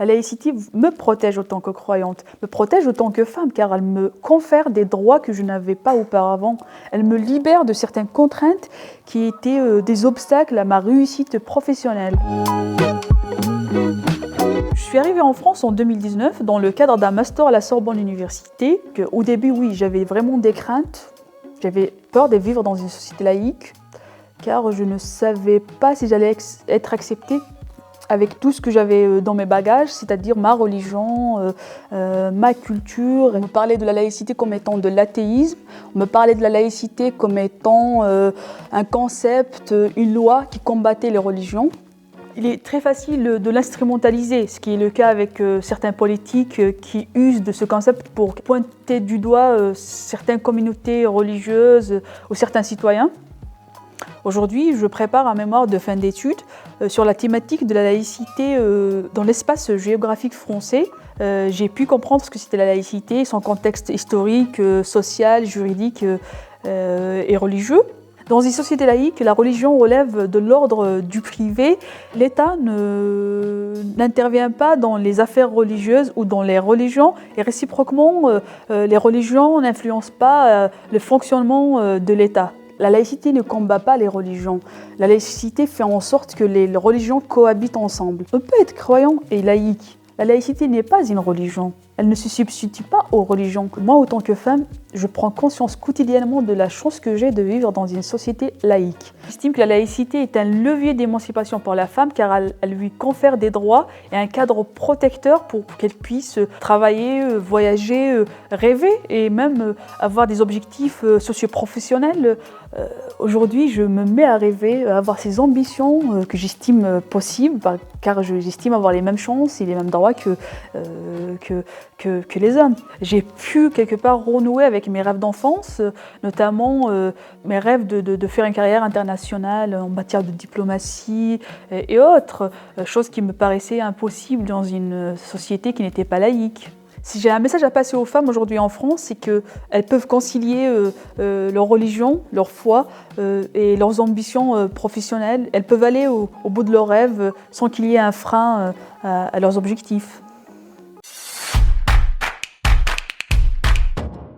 La laïcité me protège en tant que croyante, me protège en tant que femme, car elle me confère des droits que je n'avais pas auparavant. Elle me libère de certaines contraintes qui étaient des obstacles à ma réussite professionnelle. Je suis arrivée en France en 2019 dans le cadre d'un master à la Sorbonne Université. Au début, oui, j'avais vraiment des craintes. J'avais peur de vivre dans une société laïque, car je ne savais pas si j'allais être acceptée avec tout ce que j'avais dans mes bagages, c'est-à-dire ma religion, ma culture. On me parlait de la laïcité comme étant de l'athéisme, on me parlait de la laïcité comme étant un concept, une loi qui combattait les religions. Il est très facile de l'instrumentaliser, ce qui est le cas avec certains politiques qui usent de ce concept pour pointer du doigt certaines communautés religieuses ou certains citoyens. Aujourd'hui, je prépare un mémoire de fin d'études sur la thématique de la laïcité dans l'espace géographique français. J'ai pu comprendre ce que c'était la laïcité, son contexte historique, social, juridique et religieux. Dans une société laïque, la religion relève de l'ordre du privé. L'État n'intervient pas dans les affaires religieuses ou dans les religions et réciproquement, les religions n'influencent pas le fonctionnement de l'État. La laïcité ne combat pas les religions. La laïcité fait en sorte que les religions cohabitent ensemble. On peut être croyant et laïque. La laïcité n'est pas une religion. Elle ne se substitue pas aux religions. Moi, en tant que femme, je prends conscience quotidiennement de la chance que j'ai de vivre dans une société laïque. J'estime que la laïcité est un levier d'émancipation pour la femme car elle lui confère des droits et un cadre protecteur pour qu'elle puisse travailler, voyager, rêver et même avoir des objectifs socio-professionnels. Aujourd'hui, je me mets à rêver, à avoir ces ambitions que j'estime possibles car j'estime avoir les mêmes chances et les mêmes droits que les hommes. J'ai pu quelque part renouer avec mes rêves d'enfance, notamment mes rêves de faire une carrière internationale en matière de diplomatie et autres, choses qui me paraissaient impossibles dans une société qui n'était pas laïque. Si j'ai un message à passer aux femmes aujourd'hui en France, c'est qu'elles peuvent concilier leur religion, leur foi et leurs ambitions professionnelles. Elles peuvent aller au bout de leurs rêves sans qu'il y ait un frein à leurs objectifs.